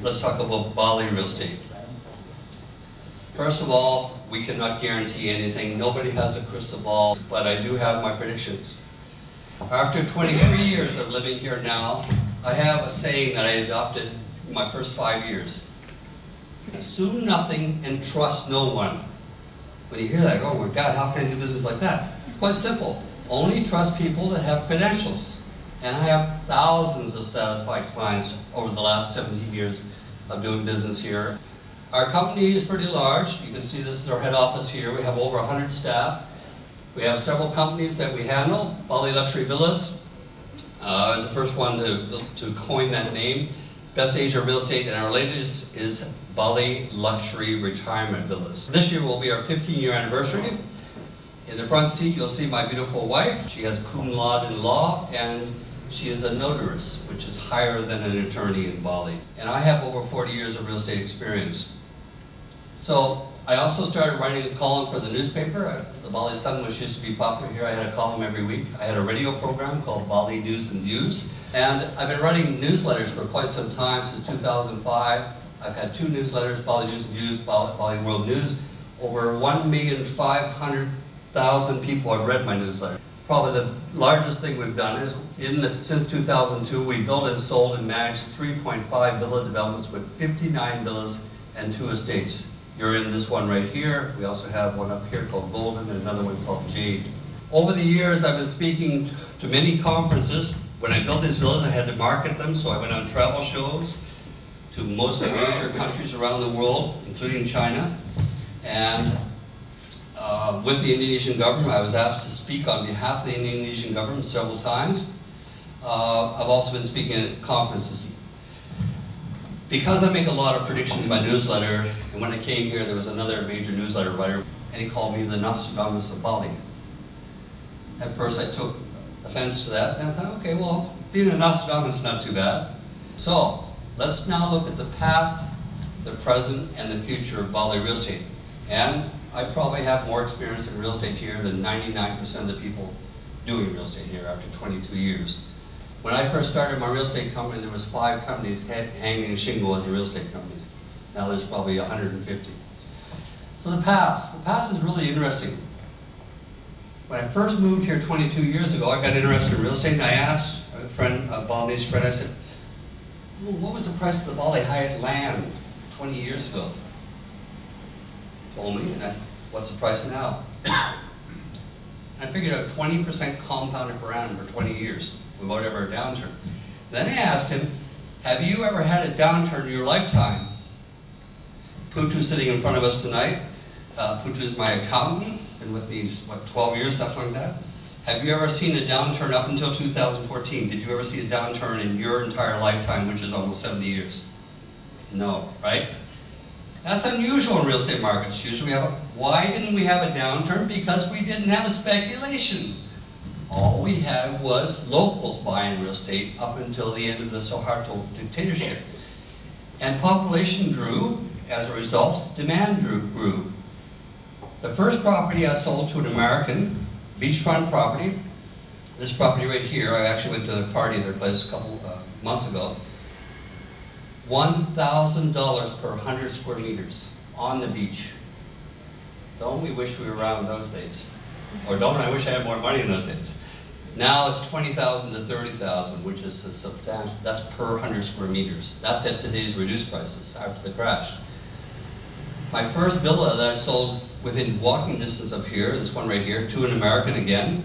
Let's talk about Bali real estate. First of all, we cannot guarantee anything. Nobody has a crystal ball, but I do have my predictions. After 23 years of living here now, I have a saying that I adopted in my first 5 years. Assume nothing and trust no one. When you hear that, oh my God, how can I do business like that? It's quite simple. Only trust people that have credentials. And I have thousands of satisfied clients over the last 17 years of doing business here. Our company is pretty large. You can see this is our head office here. We have over 100 staff. We have several companies that we handle. Bali Luxury Villas is the first one to coin that name. Best Asia Real Estate, and our latest is Bali Luxury Retirement Villas. This year will be our 15-year anniversary. In the front seat, you'll see my beautiful wife. She has cum laude in law, and she is a notarist, which is higher than an attorney in Bali. And I have over 40 years of real estate experience. So I also started writing a column for the newspaper. The Bali Sun, which used to be popular here, I had a column every week. I had a radio program called Bali News and Views. And I've been writing newsletters for quite some time, since 2005. I've had 2 newsletters, Bali News and Views, Bali World News. Over 1,500,000 people have read my newsletter. Probably the largest thing we've done is, since 2002, we built and sold and managed 3.5 villa developments with 59 villas and 2 estates. You're in this one right here. We also have one up here called Golden and another one called Jade. Over the years, I've been speaking to many conferences. When I built these villas, I had to market them, so I went on travel shows to most of the major countries around the world, including China. And with the Indonesian government, I was asked to speak on behalf of the Indonesian government several times. I've also been speaking at conferences. Because I make a lot of predictions in my newsletter, and when I came here, there was another major newsletter writer, and he called me the Nostradamus of Bali. At first I took offense to that, and I thought, okay, well, being a Nostradamus is not too bad. So, let's now look at the past, the present, and the future of Bali real estate. And I probably have more experience in real estate here than 99% of the people doing real estate here after 22 years. When I first started my real estate company, there was 5 companies hanging a shingle as real estate companies. Now there's probably 150. So the past is really interesting. When I first moved here 22 years ago, I got interested in real estate, and I asked a friend, a Balinese friend, I said, well, what was the price of the Bali Hyatt land 20 years ago? He told me, and I said, what's the price now? I figured out 20% compounded per annum for 20 years without ever a downturn. Then I asked him, have you ever had a downturn in your lifetime? Putu's sitting in front of us tonight. Putu's my accountant, been with me, what, 12 years, something like that. Have you ever seen a downturn up until 2014? Did you ever see a downturn in your entire lifetime, which is almost 70 years? No, right? That's unusual in real estate markets. Usually why didn't we have a downturn? Because we didn't have a speculation. All we had was locals buying real estate up until the end of the Suharto dictatorship. And population grew. As a result, demand grew. The first property I sold to an American, beachfront property, this property right here, I actually went to a party at their place a couple months ago, $1,000 per 100 square meters on the beach. Don't we wish we were around in those days? Or don't I wish I had more money in those days? Now it's $20,000 to $30,000, which is a substantial, that's per 100 square meters. That's at today's reduced prices after the crash. My first villa that I sold within walking distance up here, this one right here, to an American again,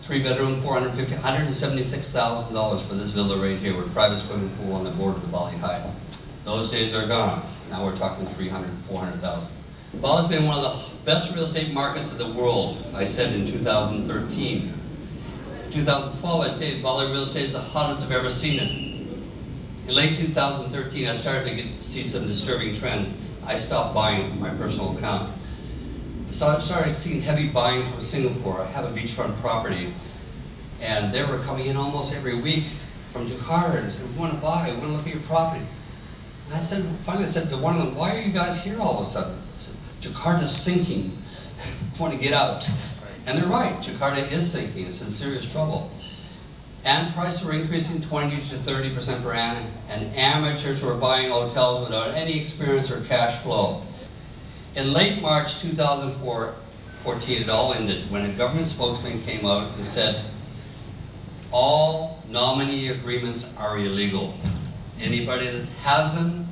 3-bedroom, $176,000 for this villa right here with private swimming pool on the board of the Bali Hyatt. Those days are gone. Now we're talking 300,000, 400,000. Bali's been one of the best real estate markets in the world, I said in 2013. In 2012, I stated Bali real estate is the hottest I've ever seen it. In late 2013, I started to see some disturbing trends. I stopped buying from my personal account. So I started seeing heavy buying from Singapore. I have a beachfront property, and they were coming in almost every week from Jakarta and said, we want to buy, we want to look at your property. And finally I said to one of them, why are you guys here all of a sudden? I said, Jakarta's sinking. I want to get out. And they're right, Jakarta is sinking, it's in serious trouble. And prices were increasing 20 to 30% per annum, and amateurs were buying hotels without any experience or cash flow. In late March 2014, it all ended when a government spokesman came out and said, all nominee agreements are illegal. Anybody that has them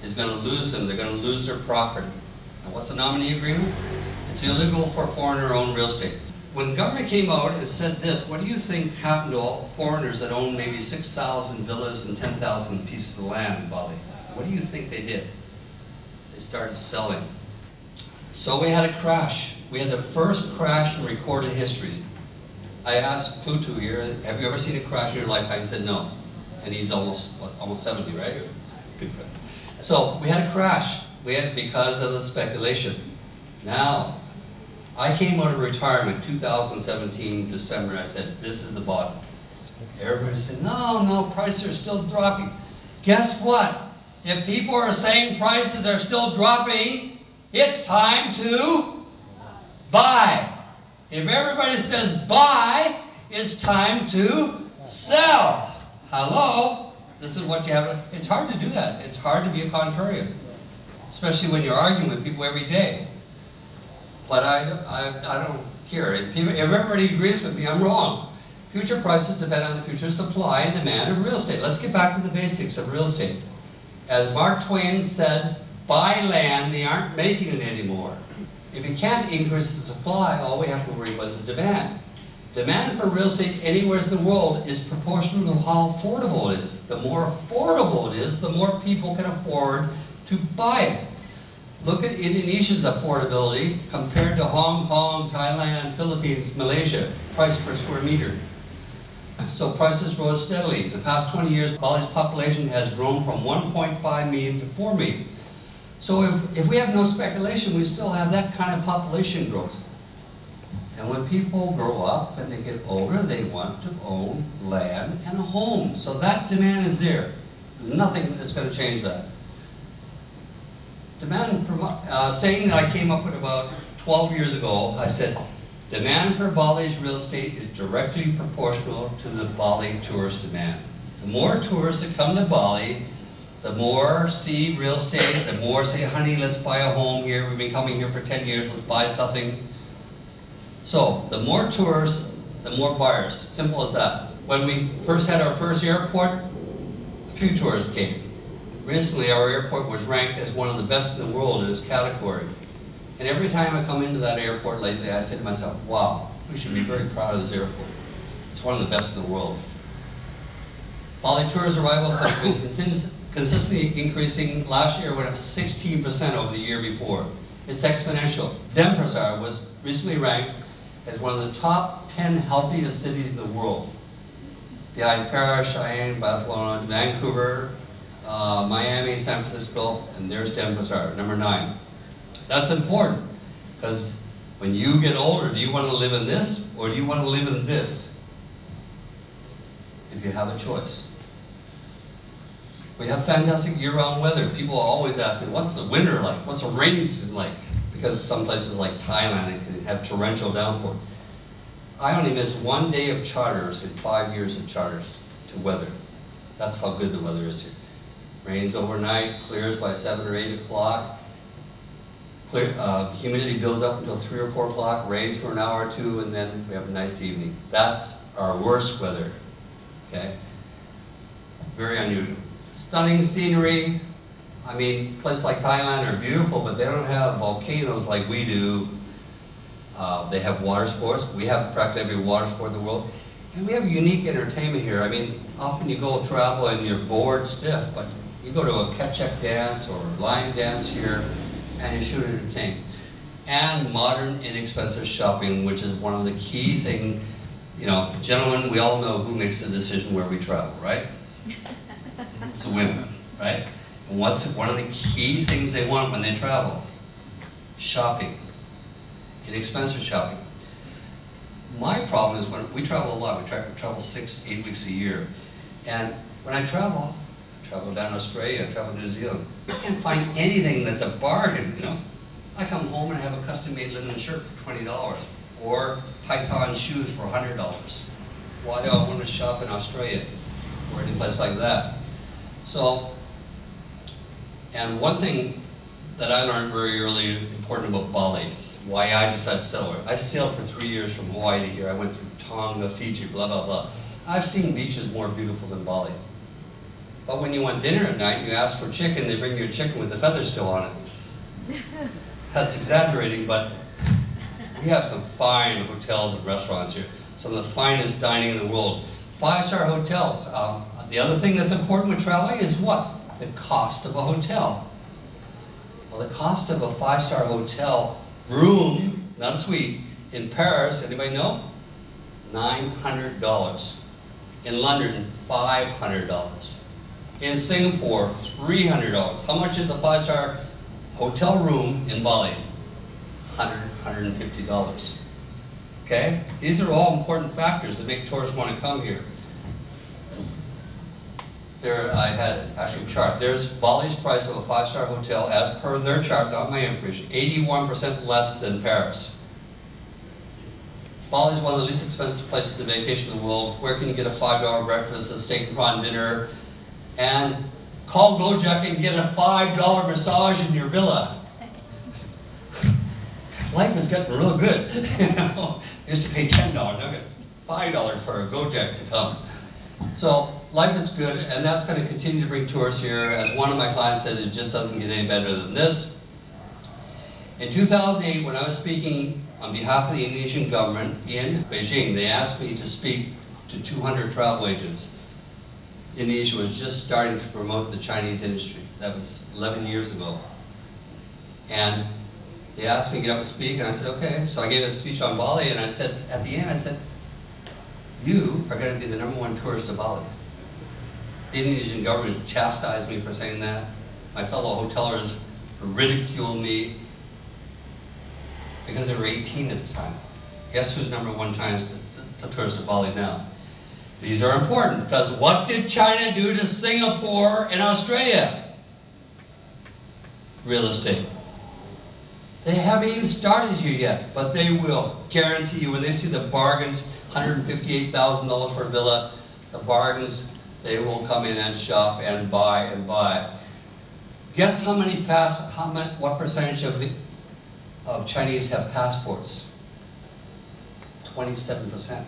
is going to lose them. They're going to lose their property. And what's a nominee agreement? It's illegal for foreigner-owned real estate. When government came out and said this, what do you think happened to all foreigners that own maybe 6,000 villas and 10,000 pieces of land in Bali? What do you think they did? They started selling. So we had a crash. We had the first crash in recorded history. I asked Pluto here, have you ever seen a crash in your lifetime? He said no. And he's almost 70, right? Good friend. So we had a crash. We had because of the speculation. Now, I came out of retirement 2017 December, and I said, this is the bottom. Everybody said, no, prices are still dropping. Guess what? If people are saying prices are still dropping, it's time to buy. If everybody says buy, it's time to sell. Hello? This is what you have. It's hard to do that. It's hard to be a contrarian, especially when you're arguing with people every day. But I don't care. If everybody agrees with me, I'm wrong. Future prices depend on the future supply and demand of real estate. Let's get back to the basics of real estate. As Mark Twain said, buy land, they aren't making it anymore. If you can't increase the supply, all we have to worry about is the demand. Demand for real estate anywhere in the world is proportional to how affordable it is. The more affordable it is, the more people can afford to buy it. Look at Indonesia's affordability compared to Hong Kong, Thailand, Philippines, Malaysia, price per square meter. So prices rose steadily. The past 20 years, Bali's population has grown from 1.5 million to 4 million. So if we have no speculation, we still have that kind of population growth. And when people grow up and they get older, they want to own land and a home. So that demand is there. There's nothing that's going to change that. Demand for, saying that I came up with about 12 years ago, I said, demand for Bali's real estate is directly proportional to the Bali tourist demand. The more tourists that come to Bali, the more see real estate, the more say, honey, let's buy a home here. We've been coming here for 10 years, let's buy something. So the more tourists, the more buyers. Simple as that. When we first had our first airport, a few tourists came. Recently, our airport was ranked as one of the best in the world in this category. And every time I come into that airport lately, I say to myself, wow, we should be very proud of this airport. It's one of the best in the world. Bali tourist arrivals have been consistently increasing. Last year, it went up 16% over the year before. It's exponential. Denpasar was recently ranked as one of the top 10 healthiest cities in the world, behind Paris, Cheyenne, Barcelona, Vancouver, Miami, San Francisco, and there's Denpasar, number 9. That's important, because when you get older, do you want to live in this, or do you want to live in this? If you have a choice. We have fantastic year-round weather. People always ask me, what's the winter like? What's the rainy season like? Because some places like Thailand, it can have torrential downpour. I only missed 1 day of charters in 5 years of charters to weather. That's how good the weather is here. Rains overnight, clears by 7 or 8 o'clock. Humidity builds up until 3 or 4 o'clock, rains for an hour or two, and then we have a nice evening. That's our worst weather, okay? Very unusual. Stunning scenery. I mean, places like Thailand are beautiful, but they don't have volcanoes like we do. They have water sports. We have practically every water sport in the world. And we have unique entertainment here. I mean, often you go travel and you're bored stiff, but you go to a ketchup dance or line dance here, and you should entertain. And modern, inexpensive shopping, which is one of the key things. You know, gentlemen, we all know who makes the decision where we travel, right? It's the women, right? And what's one of the key things they want when they travel? Shopping. Inexpensive shopping. My problem is when we travel a lot. We travel 6-8 weeks a year. And when I travel down to Australia, I travel to New Zealand, I can't find anything that's a bargain, you know? I come home and I have a custom-made linen shirt for $20, or Python shoes for $100. Why do I want to shop in Australia or any place like that? So, and one thing that I learned very early, important about Bali, why I decided to settle here. I sailed for 3 years from Hawaii to here. I went through Tonga, Fiji, blah, blah, blah. I've seen beaches more beautiful than Bali. But when you want dinner at night, you ask for chicken, they bring you a chicken with the feathers still on it. That's exaggerating, but we have some fine hotels and restaurants here. Some of the finest dining in the world. 5-star hotels. The other thing that's important with traveling is what? The cost of a hotel. Well, the cost of a 5-star hotel room, not a suite, in Paris, anybody know? $900. In London, $500. In Singapore, $300. How much is a 5-star hotel room in Bali? $100, $150. Okay? These are all important factors that make tourists want to come here. There, I had actually a chart. There's Bali's price of a 5-star hotel as per their chart, not my information, 81% less than Paris. Bali is one of the least expensive places to vacation in the world. Where can you get a $5 breakfast, a steak and prawn dinner, and call Gojek and get a $5 massage in your villa? Life is getting real good. You know, used to pay $10, now I get $5 for a Gojek to come. So life is good, and that's going to continue to bring tourists here. As one of my clients said, it just doesn't get any better than this. In 2008, when I was speaking on behalf of the Indonesian government in Beijing, they asked me to speak to 200 travel agents. Indonesia was just starting to promote the Chinese industry. That was 11 years ago. And they asked me to get up and speak, and I said, okay. So I gave a speech on Bali, and I said, at the end, I said, you are going to be the #1 tourist to Bali. The Indonesian government chastised me for saying that. My fellow hotelers ridiculed me because they were 18 at the time. Guess who's #1 Chinese to tourist to Bali now? These are important because what did China do to Singapore and Australia? Real estate. They haven't even started here yet, but they will. Guarantee you, when they see the bargains, $158,000 for a villa, the bargains, they will come in and shop and buy and buy. Guess what percentage of Chinese have passports? 27%.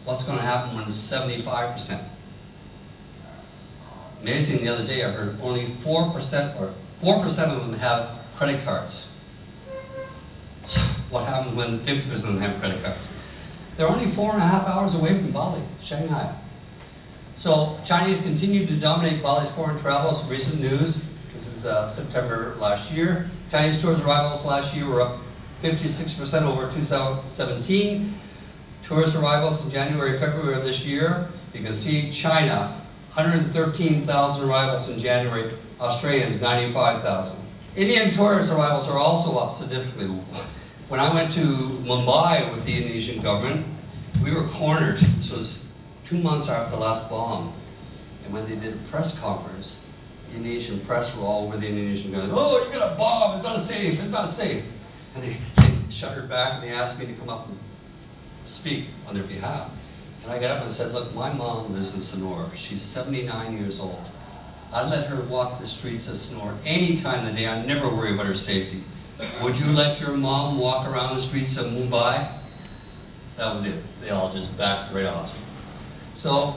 What's going to happen when it's 75%? Amazing, the other day I heard only 4% of them have credit cards. What happens when 50% of them have credit cards? They're only 4.5 hours away from Bali, Shanghai. So Chinese continue to dominate Bali's foreign travel. Some recent news. This is September last year. Chinese tourist arrivals last year were up 56% over 2017. Tourist arrivals in January, February of this year. You can see China, 113,000 arrivals in January. Australians, 95,000. Indian tourist arrivals are also up significantly. When I went to Mumbai with the Indonesian government, we were cornered. This was 2 months after the last bomb. And when they did a press conference, the Indonesian press were all over the Indonesian government. Oh, you got a bomb, it's not safe, it's not safe. And they shuddered back and they asked me to come up and speak on their behalf. And I got up and said, look, my mom lives in Sonora. She's 79 years old. I let her walk the streets of Sonora any time of the day. I never worry about her safety. Would you let your mom walk around the streets of Mumbai? That was it. They all just backed right off. So,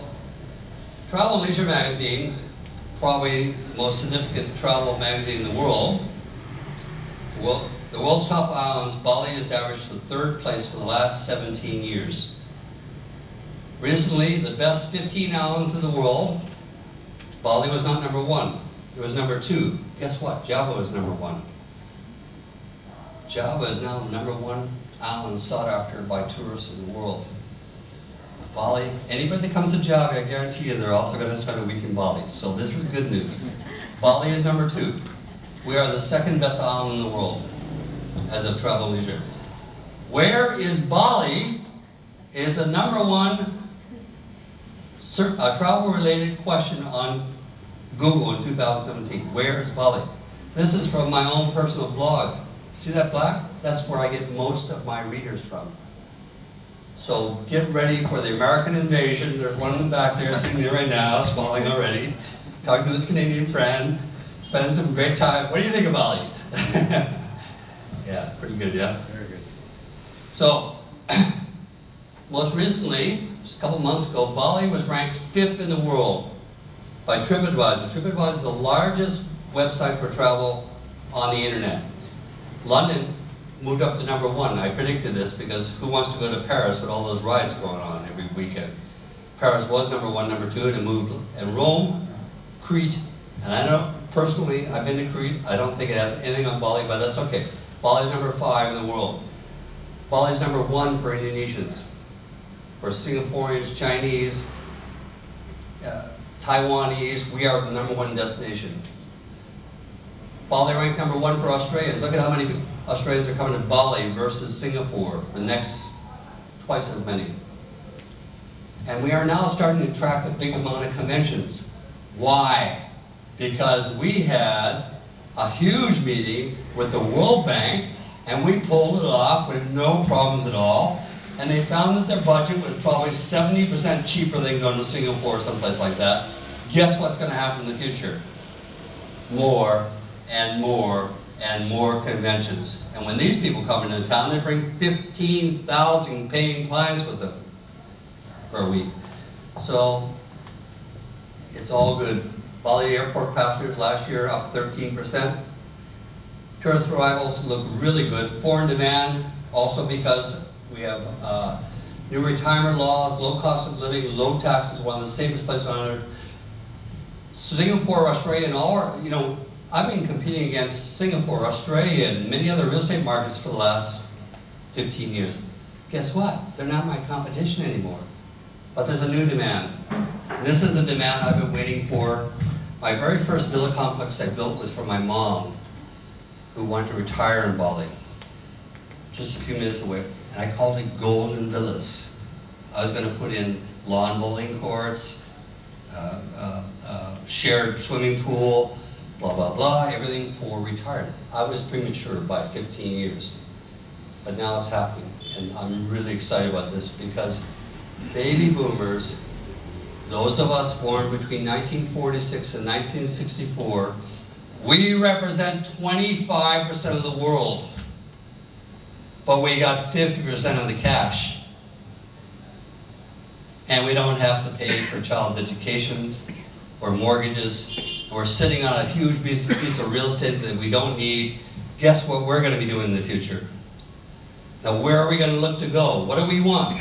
Travel and Leisure magazine, probably the most significant travel magazine in the world. Well, the world's top islands, Bali has averaged the 3rd place for the last 17 years. Recently, the best 15 islands in the world, Bali was not #1. It was #2. Guess what? Java was #1. Java is now the #1 island sought after by tourists in the world. Bali, anybody that comes to Java, I guarantee you they're also going to spend a week in Bali. So this is good news. Bali is #2. We are the 2nd best island in the world as of travel leisure. Where is Bali is the #1 travel-related question on Google in 2017. Where is Bali? This is from my own personal blog. See that black? That's where I get most of my readers from. So get ready for the American invasion. There's one in the back there sitting there right now, smiling already, talking to his Canadian friend, spending some great time. What do you think of Bali? Yeah, pretty good, yeah? Very good. So, most recently, just a couple months ago, Bali was ranked 5th in the world by TripAdvisor. TripAdvisor is the largest website for travel on the internet. London moved up to number 1. I predicted this because who wants to go to Paris with all those riots going on every weekend? Paris was number 1, number 2, and it moved. And Rome, Crete, and I know personally, I've been to Crete. I don't think it has anything on Bali, but that's okay. Bali's number 5 in the world. Bali's number 1 for Indonesians, for Singaporeans, Chinese, Taiwanese. We are the number 1 destination. Bali ranked number 1 for Australians. Look at how many Australians are coming to Bali versus Singapore, the next twice as many. And we are now starting to attract a big amount of conventions. Why? Because we had a huge meeting with the World Bank, and we pulled it off with no problems at all. And they found that their budget was probably 70% cheaper than going to Singapore or someplace like that. Guess what's going to happen in the future? More and more and more conventions. And when these people come into town, they bring 15,000 paying clients with them for a week. So it's all good. Bali airport passengers last year up 13%. Tourist arrivals look really good. Foreign demand, also because we have new retirement laws, low cost of living, low taxes, one of the safest places on earth. Singapore, Australia, and all, you know, I've been competing against Singapore, Australia, and many other real estate markets for the last 15 years. Guess what? They're not my competition anymore. But there's a new demand. This is a demand I've been waiting for. My very first villa complex I built was for my mom, who wanted to retire in Bali, just a few minutes away. And I called it Golden Villas. I was going to put in lawn bowling courts, shared swimming pool, blah, blah, blah, everything for retirement. I was premature by 15 years, but now it's happening. And I'm really excited about this because baby boomers, those of us born between 1946 and 1964, we represent 25% of the world, but we got 50% of the cash. And we don't have to pay for child's educations or mortgages. We're sitting on a huge piece of real estate that we don't need. Guess what we're going to be doing in the future? Now, where are we going to look to go? What do we want?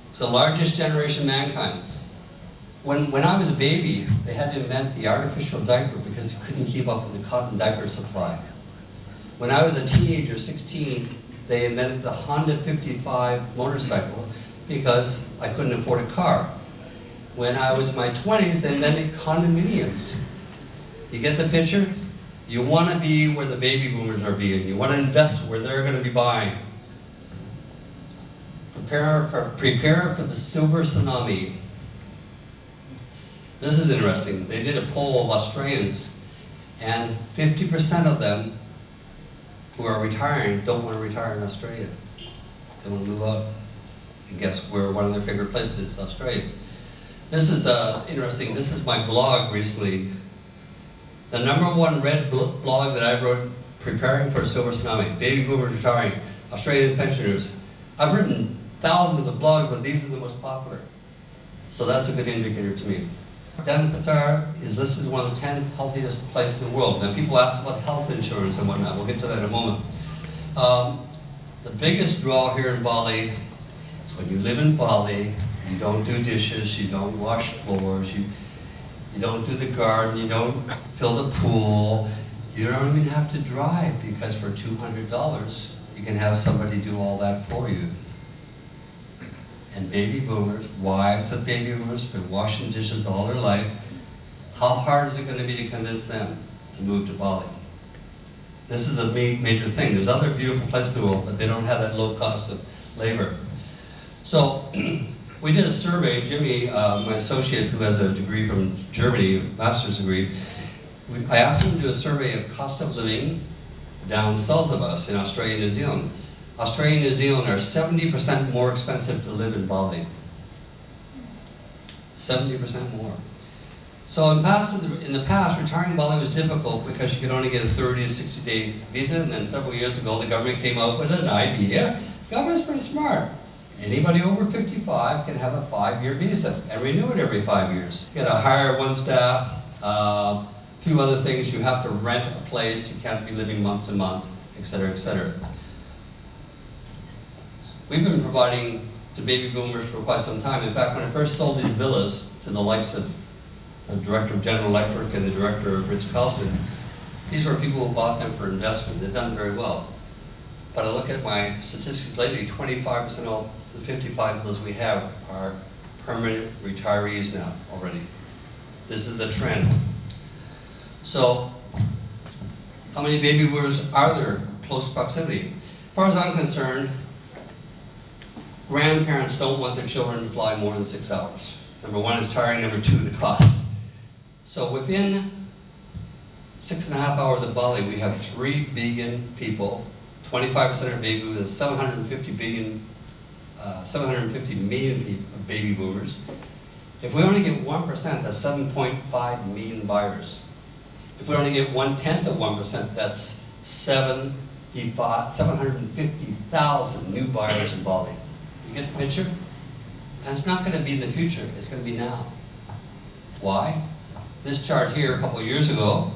It's the largest generation of mankind. When I was a baby, they had to invent the artificial diaper because they couldn't keep up with the cotton diaper supply. When I was a teenager, 16, they invented the Honda 55 motorcycle because I couldn't afford a car. When I was in my 20s, they invented condominiums. You get the picture? You want to be where the baby boomers are being. You want to invest where they're going to be buying. Prepare for the silver tsunami. This is interesting. They did a poll of Australians, and 50% of them who are retiring don't want to retire in Australia. They want to move out. And guess where one of their favorite places is? Australia. This is interesting. This is my blog recently. The #1 read blog that I wrote, preparing for a silver tsunami, baby boomers retiring, Australian pensioners. I've written thousands of blogs, but these are the most popular. So that's a good indicator to me. Denpasar is listed as one of the 10 healthiest places in the world. Now people ask about health insurance and whatnot. We'll get to that in a moment. The biggest draw here in Bali is when you live in Bali, you don't do dishes, you don't wash floors, you don't do the garden, you don't fill the pool, you don't even have to drive because for $200 you can have somebody do all that for you. And baby boomers, wives of baby boomers, been washing dishes all their life. How hard is it going to be to convince them to move to Bali? This is a major thing. There's other beautiful places in the world, but they don't have that low cost of labor. So we did a survey. Jimmy, my associate who has a degree from Germany, a master's degree, I asked him to do a survey of cost of living down south of us in Australia and New Zealand. Australia and New Zealand are 70% more expensive to live in Bali. 70% more. So in the past, retiring in Bali was difficult because you could only get a 30 to 60-day visa, and then several years ago, the government came up with an idea. The government's pretty smart. Anybody over 55 can have a 5-year visa and renew it every 5 years. You gotta hire one staff, a few other things. You have to rent a place. You can't be living month to month, et cetera, et cetera. We've been providing to baby boomers for quite some time. In fact, when I first sold these villas to the likes of the director of General Electric and the director of Ritz-Carlton, these are people who bought them for investment. They've done very well. But I look at my statistics lately, 25% of the 55 villas we have are permanent retirees now already. This is a trend. So, how many baby boomers are there in close proximity? As far as I'm concerned, grandparents don't want their children to fly more than 6 hours. Number one, it's tiring. Number two, the cost. So within 6.5 hours of Bali, we have 3 billion people. 25% of baby boomers, 750 million people, baby boomers. If we only get 1%, that's 7.5 million buyers. If we only get 1/10 of 1%, that's 750,000 new buyers in Bali. You get the picture? And it's not going to be in the future, it's going to be now. Why? This chart here, a couple of years ago,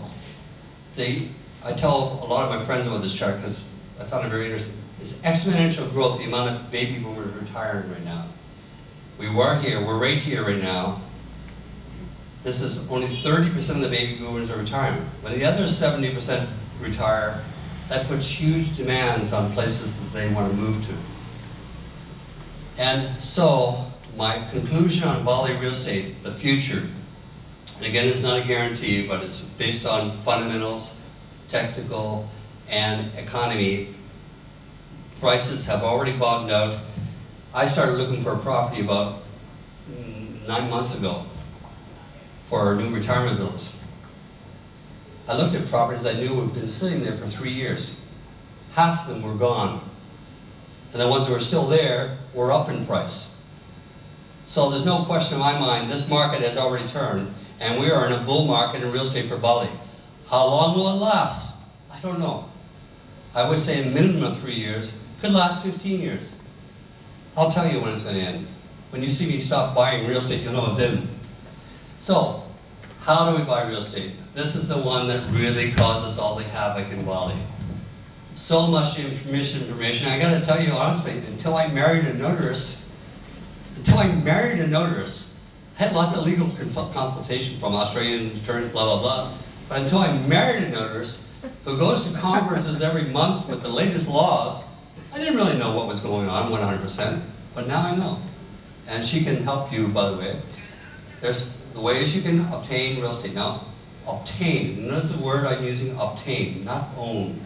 I tell a lot of my friends about this chart because I found it very interesting. It's exponential growth, the amount of baby boomers retiring right now. We're right here right now. This is only 30% of the baby boomers are retiring. When the other 70% retire, that puts huge demands on places that they want to move to. And so, my conclusion on Bali real estate, the future, and again, it's not a guarantee, but it's based on fundamentals, technical, and economy. Prices have already bottomed out. I started looking for a property about 9 months ago for our new retirement villas. I looked at properties I knew had been sitting there for 3 years. Half of them were gone. And the ones that were still there were up in price. So there's no question in my mind, this market has already turned, and we are in a bull market in real estate for Bali. How long will it last? I don't know. I would say a minimum of 3 years. Could last 15 years. I'll tell you when it's going to end. When you see me stop buying real estate, you'll know it's in. So, how do we buy real estate? This is the one that really causes all the havoc in Bali. So much information. I got to tell you honestly, until I married a notarist, I had lots of legal consultation from Australian attorneys, blah, blah, blah. But until I married a notarist who goes to conferences every month with the latest laws, I didn't really know what was going on 100%, but now I know. And she can help you, by the way. There's the ways you can obtain real estate. Now, obtain, notice the word I'm using, obtain, not own.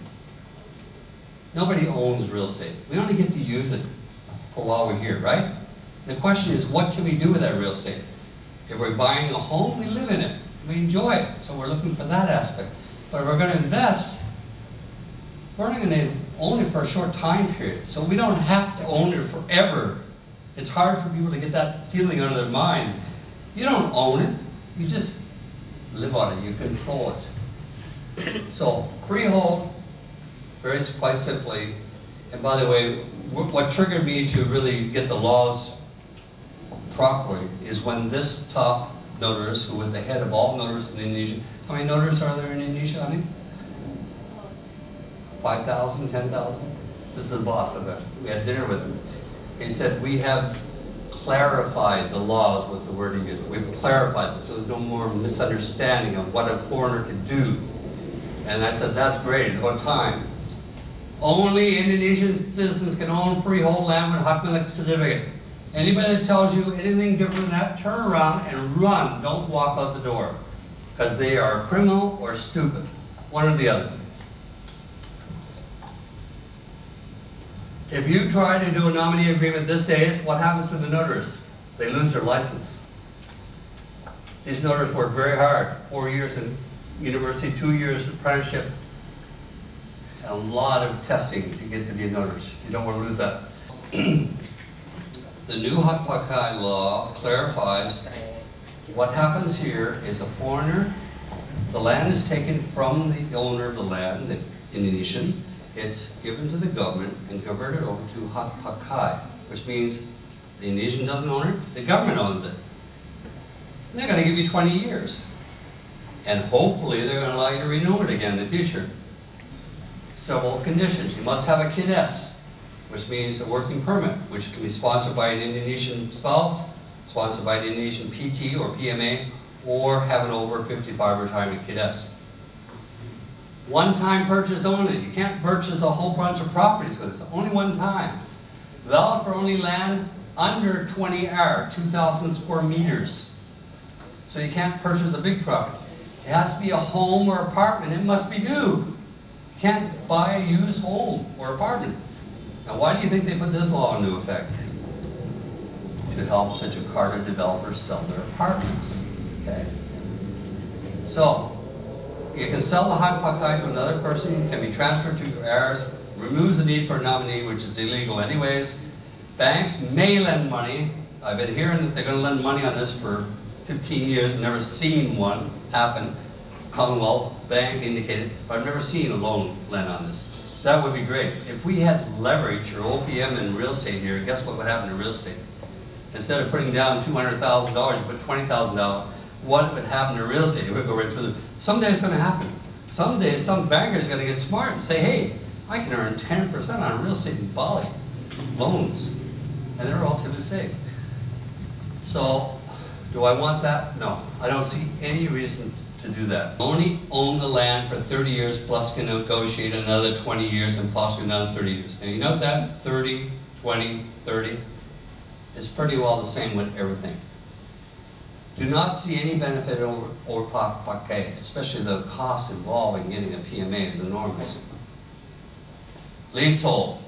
Nobody owns real estate. We only get to use it for while we're here, right? The question is, what can we do with that real estate? If we're buying a home, we live in it. We enjoy it. So we're looking for that aspect. But if we're going to invest, we're not going to own it for a short time period. So we don't have to own it forever. It's hard for people to get that feeling out of their mind. You don't own it. You just live on it. You control it. So freehold, quite simply, and by the way, what triggered me to really get the laws properly is when this top notarist, who was the head of all notarists in Indonesia, how many notarists are there in Indonesia, honey? 5,000, 10,000? This is the boss of it. We had dinner with him. He said, we have clarified the laws, was the word he used. We've clarified this, so there's no more misunderstanding of what a foreigner can do. And I said, that's great, it's about time. Only Indonesian citizens can own freehold land with hak milik certificate. Anybody that tells you anything different than that, turn around and run. Don't walk out the door. Because they are criminal or stupid. One or the other. If you try to do a nominee agreement these days, what happens to the notarists? They lose their license. These notarists work very hard. 4 years in university, 2 years apprenticeship. and a lot of testing to get to be a notary. You don't want to lose that. The new Hakpakai law clarifies what happens here is a foreigner, the land is taken from the owner of the land, the Indonesian, it's given to the government and converted over to Hakpakai, which means the Indonesian doesn't own it, the government owns it. And they're going to give you 20 years. And hopefully they're going to allow you to renew it again in the future. Several conditions. You must have a KIDS, which means a working permit, which can be sponsored by an Indonesian spouse, sponsored by an Indonesian PT or PMA, or have an over 55 retirement KIDS. One-time purchase only. You can't purchase a whole bunch of properties with this. Only one time. Valid for only land under 20 R, 2,000 square meters. So you can't purchase a big property. It has to be a home or apartment. It must be new. You can't buy a used home or apartment. Now, why do you think they put this law into effect? To help the Jakarta developers sell their apartments. Okay. So, you can sell the Hakpakai to another person, can be transferred to your heirs, removes the need for a nominee, which is illegal anyways. Banks may lend money. I've been hearing that they're going to lend money on this for 15 years, never seen one happen. Commonwealth Bank indicated, but I've never seen a loan lend on this. That would be great. If we had leverage or OPM in real estate here, guess what would happen to real estate? Instead of putting down $200,000, you put $20,000, what would happen to real estate? It would go right through the... Someday it's going to happen. Someday some banker is going to get smart and say, hey, I can earn 10% on real estate in Bali. Loans. And they're relatively safe. So, do I want that? No. I don't see any reason to do that. Only own the land for 30 years plus can negotiate another 20 years and possibly another 30 years. Now you know that 30, 20, 30 is pretty well the same with everything. Do not see any benefit over Hakpakai, especially the cost involved in getting a PMA is enormous. Leasehold.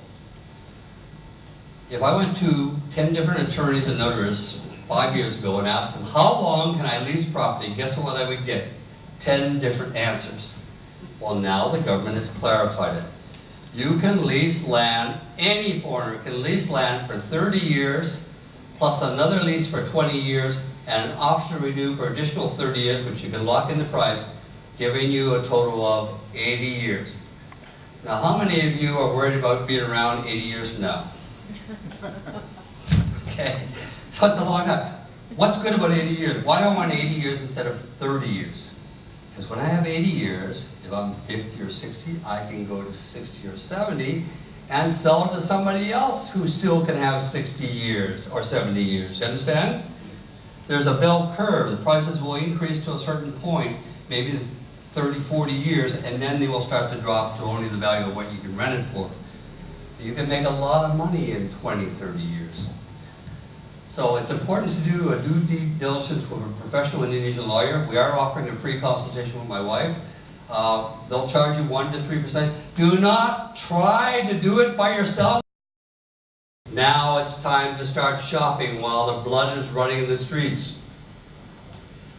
If I went to 10 different attorneys and notarists 5 years ago and asked them, how long can I lease property? Guess what I would get? 10 different answers. Well, now the government has clarified it. You can lease land, any foreigner can lease land for 30 years, plus another lease for 20 years, and an option to renew for additional 30 years, which you can lock in the price, giving you a total of 80 years. Now, how many of you are worried about being around 80 years from now? Okay, so it's a long time. What's good about 80 years? Why do I want 80 years instead of 30 years? Because when I have 80 years, if I'm 50 or 60, I can go to 60 or 70 and sell it to somebody else who still can have 60 years or 70 years. You understand? There's a bell curve. The prices will increase to a certain point, maybe 30, 40 years, and then they will start to drop to only the value of what you can rent it for. You can make a lot of money in 20, 30 years. So it's important to do a due diligence with a professional Indonesian lawyer. We are offering a free consultation with my wife. They'll charge you 1 to 3%. Do not try to do it by yourself. Now it's time to start shopping while the blood is running in the streets.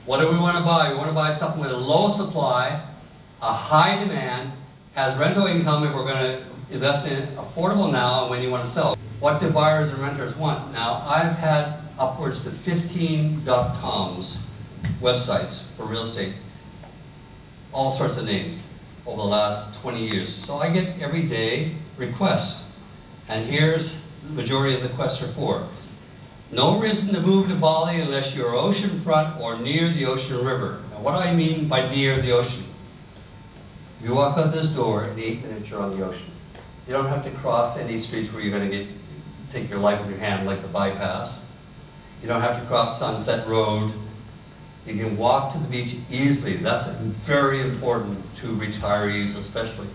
What do we want to buy? We want to buy something with a low supply, a high demand, has rental income if we're going to invest in it, affordable now and when you want to sell. What do buyers and renters want? Now, I've had upwards to 15 .coms, websites for real estate, all sorts of names over the last 20 years. So I get every day requests. And here's the majority of the requests are for. No reason to move to Bali unless you're oceanfront or near the ocean river. Now, what do I mean by near the ocean? You walk out this door, in 8 minutes you're on the ocean. You don't have to cross any streets where you're going to take your life in your hand like the bypass. You don't have to cross Sunset Road. You can walk to the beach easily. That's very important to retirees especially.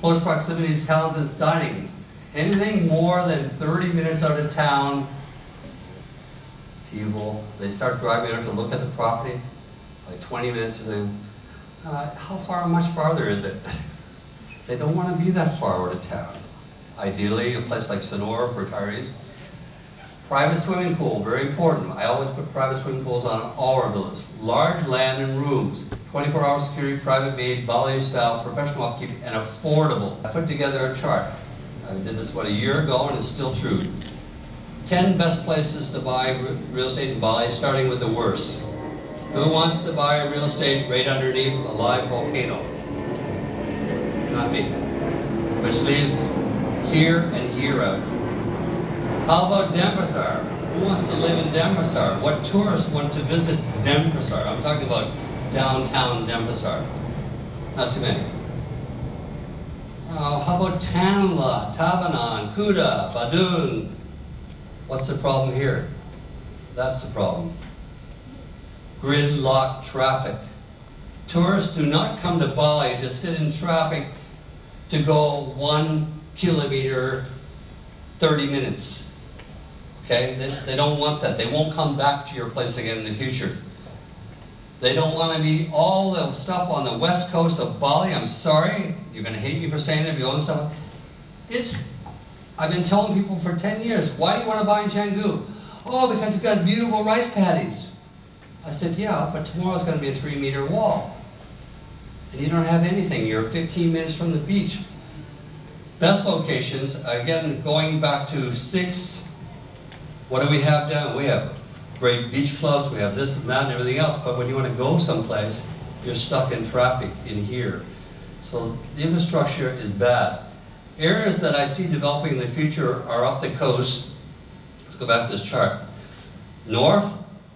Close proximity to towns is dining. Anything more than 30 minutes out of town, people, they start driving out to look at the property. Like 20 minutes, they say, much farther is it? They don't want to be that far out of town. Ideally, a place like Sonora for retirees. Private swimming pool, very important. I always put private swimming pools on all our villas. Large land and rooms. 24-hour security, private made, Bali style, professional upkeep, and affordable. I put together a chart. I did this about a year ago and it's still true. 10 best places to buy real estate in Bali, starting with the worst. Who wants to buy real estate right underneath a live volcano? Not me. Which leaves here and here out. How about Denpasar? Who wants to live in Denpasar? What tourists want to visit Denpasar? I'm talking about downtown Denpasar. Not too many. How about Tanla, Tabanan, Kuta, Badung? What's the problem here? That's the problem. Gridlock traffic. Tourists do not come to Bali to sit in traffic to go 1 kilometer, 30 minutes. Okay, they don't want that. They won't come back to your place again in the future. They don't want to be all the stuff on the west coast of Bali. I'm sorry, you're going to hate me for saying it if you own stuff. I've been telling people for 10 years, why do you want to buy in Canggu? Oh, because it's got beautiful rice paddies. I said, yeah, but tomorrow's going to be a 3-meter wall. And you don't have anything. You're 15 minutes from the beach. Best locations, again, going back to 6, what do we have down? We have great beach clubs, we have this and that and everything else, but when you want to go someplace, you're stuck in traffic in here. So the infrastructure is bad. Areas that I see developing in the future are up the coast. Let's go back to this chart. North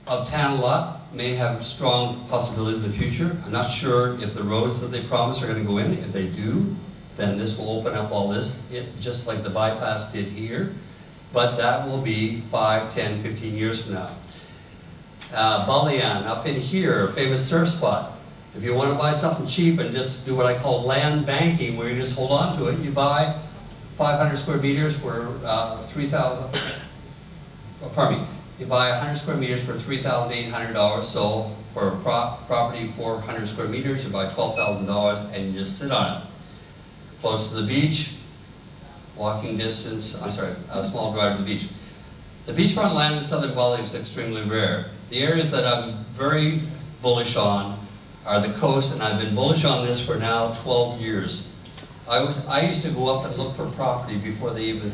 of Tanla may have strong possibilities in the future. I'm not sure if the roads that they promise are going to go in. If they do, then this will open up all this, just like the bypass did here. But that will be 5, 10, 15 years from now. Balian, up in here, a famous surf spot. If you want to buy something cheap and just do what I call land banking, where you just hold on to it, you buy 500 square meters for 3,000, pardon me, you buy 100 square meters for $3,800, so for a property 400 square meters, you buy $12,000 and you just sit on it. Close to the beach, walking distance, a small drive to the beach. The beachfront land in southern Bali is extremely rare. The areas that I'm very bullish on are the coast, and I've been bullish on this for now 12 years. I used to go up and look for property before they even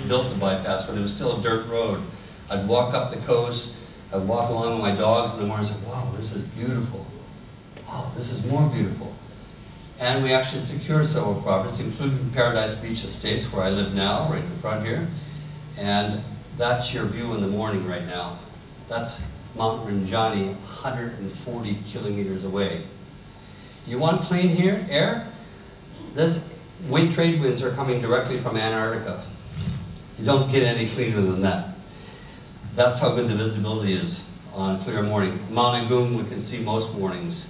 built the bypass, when it was still a dirt road. I'd walk up the coast, I'd walk along with my dogs in the morning and say, wow, this is beautiful. Wow, this is more beautiful. And we actually secured several properties, including Paradise Beach Estates, where I live now, right in front here. And that's your view in the morning right now. That's Mount Rinjani, 140 kilometers away. You want clean here, air? This wind trade winds are coming directly from Antarctica. You don't get any cleaner than that. That's how good the visibility is on a clear morning. Mount Agung we can see most mornings.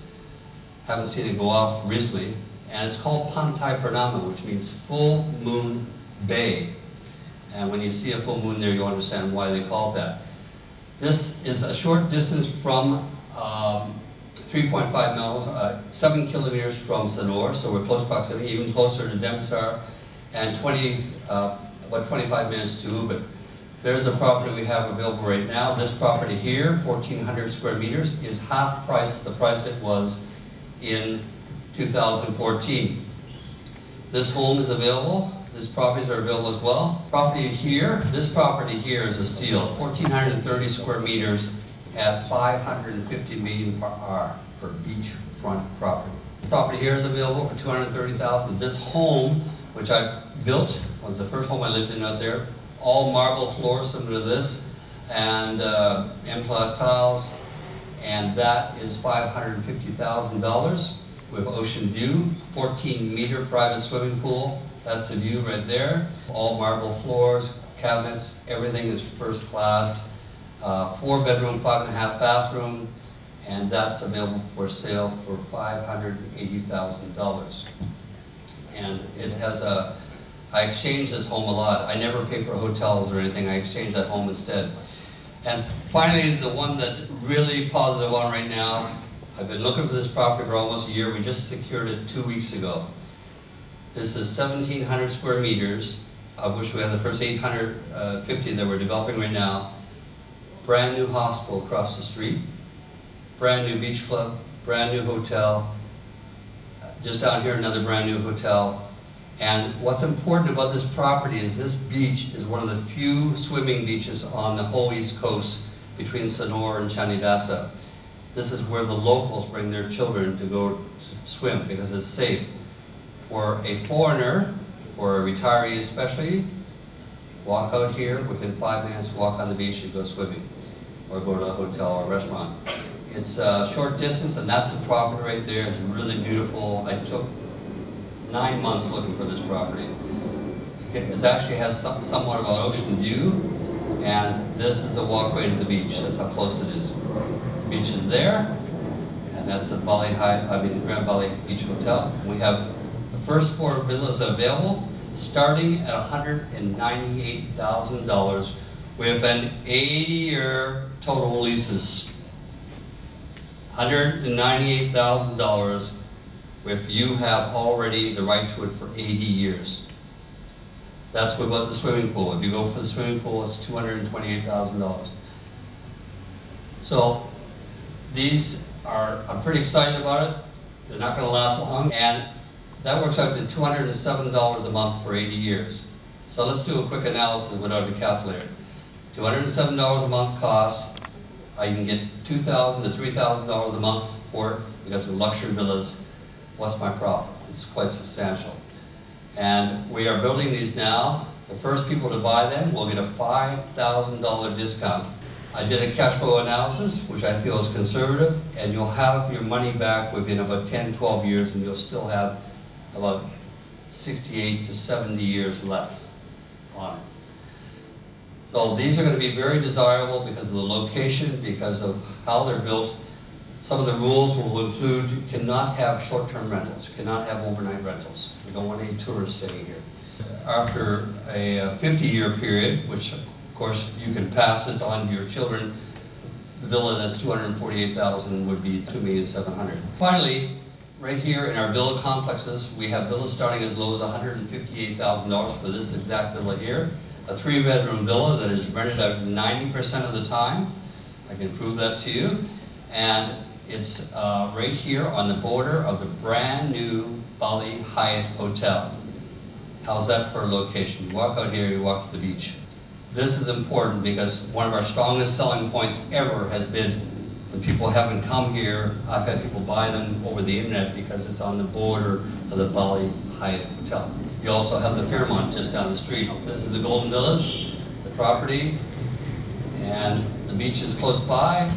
Haven't seen it go off recently. And it's called Pantai Purnama, which means full moon bay. And when you see a full moon there, you'll understand why they call it that. This is a short distance from 3.5 miles, 7 kilometers from Sanur, so we're close proximity, even closer to Denpasar, and about 25 minutes to Ubud. There's a property we have available right now. This property here, 1,400 square meters, is half price the price it was in 2014. This home is available. These properties are available as well. This property here is a steal. 1,430 square meters at 550 million per hour for beachfront property. The property here is available for $230,000. This home, which I built, was the first home I lived in out there. All marble floors similar to this, and M-class tiles, and that is $550,000 with ocean view, 14-meter private swimming pool. That's the view right there. All marble floors, cabinets, everything is first class. 4-bedroom, 5.5 bathroom, and that's available for sale for $580,000. And it has I exchange this home a lot. I never pay for hotels or anything. I exchange that home instead. And finally, the one that really positive on right now, I've been looking for this property for almost a year. We just secured it 2 weeks ago. This is 1,700 square meters, of which we have the first 850 that we're developing right now. Brand new hospital across the street, brand new beach club, brand new hotel. Just down here, another brand new hotel. And what's important about this property is this beach is one of the few swimming beaches on the whole East Coast between Sonora and Chanidasa. This is where the locals bring their children to go swim because it's safe. For a foreigner, or a retiree especially, walk out here, within 5 minutes, walk on the beach and go swimming, or go to a hotel or a restaurant. It's a short distance, and that's the property right there. It's really beautiful. I took 9 months looking for this property. It actually has somewhat of an ocean view, and this is the walkway to the beach. That's how close it is. The beach is there, and that's the Grand Bali Beach Hotel. We have the first 4 villas available, starting at $198,000. We have been 80-year total leases. $198,000 if you have already the right to it for 80 years. That's about the swimming pool. If you go for the swimming pool, it's $228,000. So these are, I'm pretty excited about it. They're not going to last long, and that works out to $207 a month for 80 years. So let's do a quick analysis without a calculator. $207 a month cost. I can get $2,000 to $3,000 a month for it because of luxury villas. What's my profit? It's quite substantial. And we are building these now. The first people to buy them will get a $5,000 discount. I did a cash flow analysis, which I feel is conservative, and you'll have your money back within about 10, 12 years, and you'll still have about 68 to 70 years left on it. So these are going to be very desirable because of the location, because of how they're built. Some of the rules will include you cannot have short-term rentals, you cannot have overnight rentals. We don't want any tourists staying here. After a 50-year period, which of course you can pass this on to your children, the villa that's $248,000 would be $2,700,000. Finally, right here in our villa complexes, we have villas starting as low as $158,000 for this exact villa here. A 3-bedroom villa that is rented out 90% of the time. I can prove that to you. And it's right here on the border of the brand new Bali Hyatt Hotel. How's that for a location? You walk out here, you walk to the beach. This is important because one of our strongest selling points ever has been when people haven't come here, I've had people buy them over the internet because it's on the border of the Bali Hyatt Hotel. You also have the Fairmont just down the street. This is the Golden Villas, the property, and the beach is close by.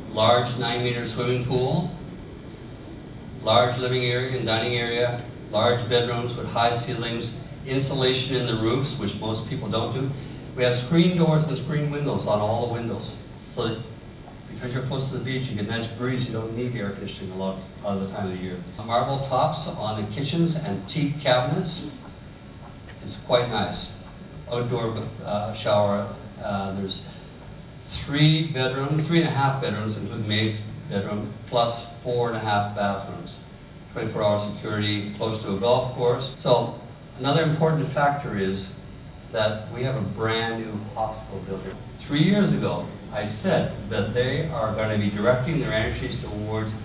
Large 9-meter swimming pool, large living area and dining area, large bedrooms with high ceilings, insulation in the roofs, which most people don't do. We have screen doors and screen windows on all the windows, so that because you're close to the beach, you get a nice breeze. You don't need air conditioning a lot of the time of the year. Marble tops on the kitchens and teak cabinets. It's quite nice. Outdoor shower. There's 3 bedrooms, 3.5 bedrooms, including maid's bedroom, plus 4.5 bathrooms. 24-hour security, close to a golf course. So another important factor is that we have a brand new hospital built here. 3 years ago, I said that they are going to be directing their energies towards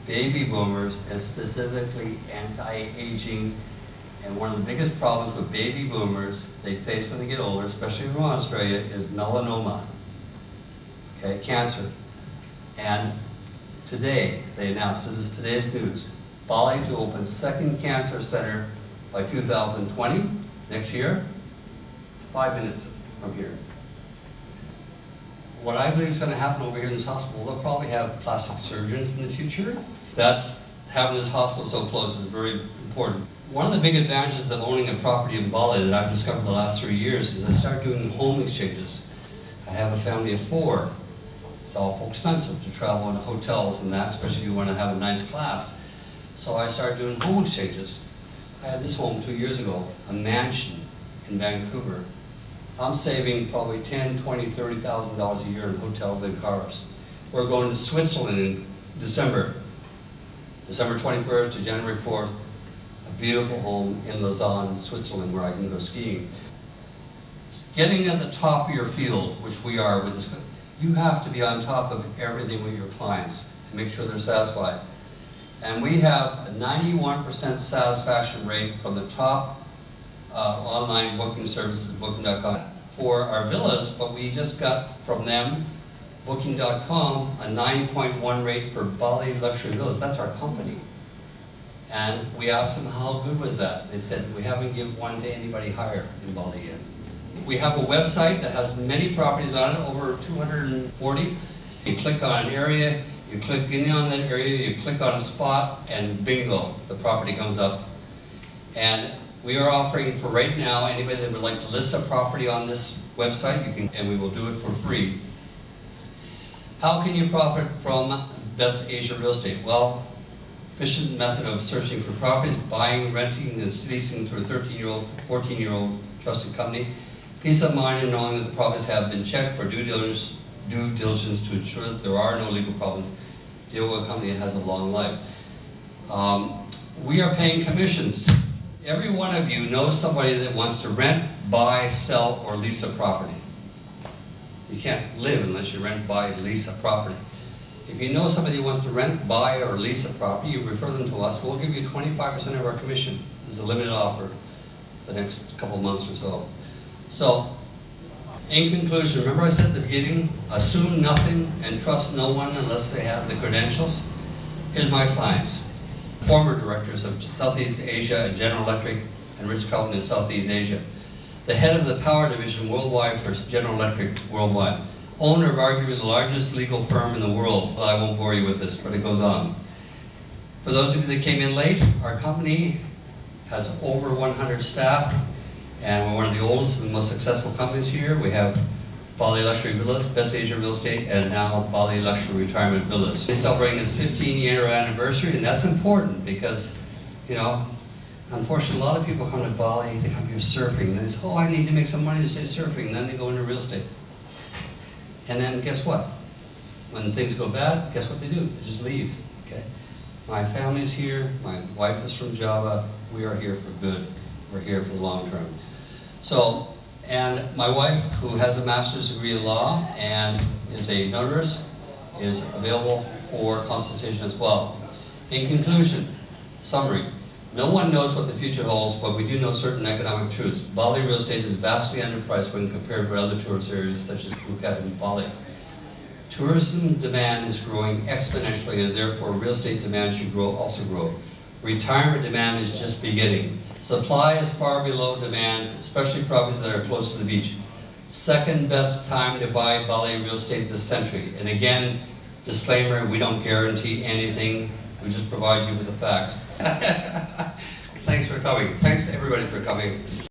baby boomers and specifically anti-aging. And one of the biggest problems with baby boomers they face when they get older, especially in Australia, is melanoma, okay, cancer. And today, they announced, this is today's news, Bali to open 2nd cancer center by 2020, next year. It's 5 minutes from here. What I believe is going to happen over here in this hospital, they'll probably have plastic surgeons in the future. That's, having this hospital so close is very important. One of the big advantages of owning a property in Bali that I've discovered the last 3 years is I started doing home exchanges. I have a family of 4. It's awful expensive to travel in hotels and that, especially if you want to have a nice class. So I started doing home exchanges. I had this home 2 years ago, a mansion in Vancouver. I'm saving probably $10,000, $20,000, $30,000 a year in hotels and cars. We're going to Switzerland in December 21st to January 4th. A beautiful home in Lausanne, Switzerland, where I can go skiing. Getting at the top of your field, which we are with this, you have to be on top of everything with your clients. make sure they're satisfied. And we have a 91% satisfaction rate from the top online booking services, Booking.com, for our villas, but we just got from them, Booking.com, a 9.1 rate for Bali luxury villas. That's our company. And we asked them, how good was that? They said, we haven't given one to anybody higher in Bali yet. We have a website that has many properties on it, over 240. You click on an area, you click in on that area, you click on a spot, and bingo, the property comes up. And we are offering for right now, anybody that would like to list a property on this website, you can, and we will do it for free. How can you profit from Best Asia Real Estate? Well, efficient method of searching for properties, buying, renting, and leasing through a 13-year-old, 14-year-old trusted company. Peace of mind in knowing that the properties have been checked for due diligence to ensure that there are no legal problems. Deal with a company that has a long life. We are paying commissions. Every one of you knows somebody that wants to rent, buy, sell, or lease a property. You can't live unless you rent, buy, lease a property. If you know somebody who wants to rent, buy, or lease a property, you refer them to us. We'll give you 25% of our commission. This is a limited offer for the next couple months or so. So, in conclusion, remember I said at the beginning, assume nothing and trust no one unless they have the credentials? Here's my clients. Former directors of Southeast Asia and General Electric and Ritz-Carlton in Southeast Asia. The head of the power division worldwide for General Electric worldwide. Owner of arguably the largest legal firm in the world. Well, I won't bore you with this, but it goes on. For those of you that came in late, our company has over 100 staff, and we're one of the oldest and most successful companies here. We have Bali Luxury Villas, Best Asia Real Estate, and now Bali Luxury Retirement Villas. We're celebrating this 15-year anniversary, and that's important because, you know, unfortunately, a lot of people come to Bali, they come here surfing, and they say, oh, I need to make some money to stay surfing, and then they go into real estate. And then guess what? When things go bad, guess what they do? They just leave, okay? My family's here, my wife is from Java, we are here for good. We're here for the long term. So, and my wife, who has a master's degree in law and is a notary, is available for consultation as well. In conclusion, summary, no one knows what the future holds, but we do know certain economic truths. Bali real estate is vastly underpriced when compared with other tourist areas such as Phuket and Bali. Tourism demand is growing exponentially, and therefore real estate demand should also grow. Retirement demand is just beginning. Supply is far below demand, especially properties that are close to the beach. Second best time to buy Bali real estate this century. And again, disclaimer, we don't guarantee anything. We just provide you with the facts. Thanks for coming. Thanks everybody for coming.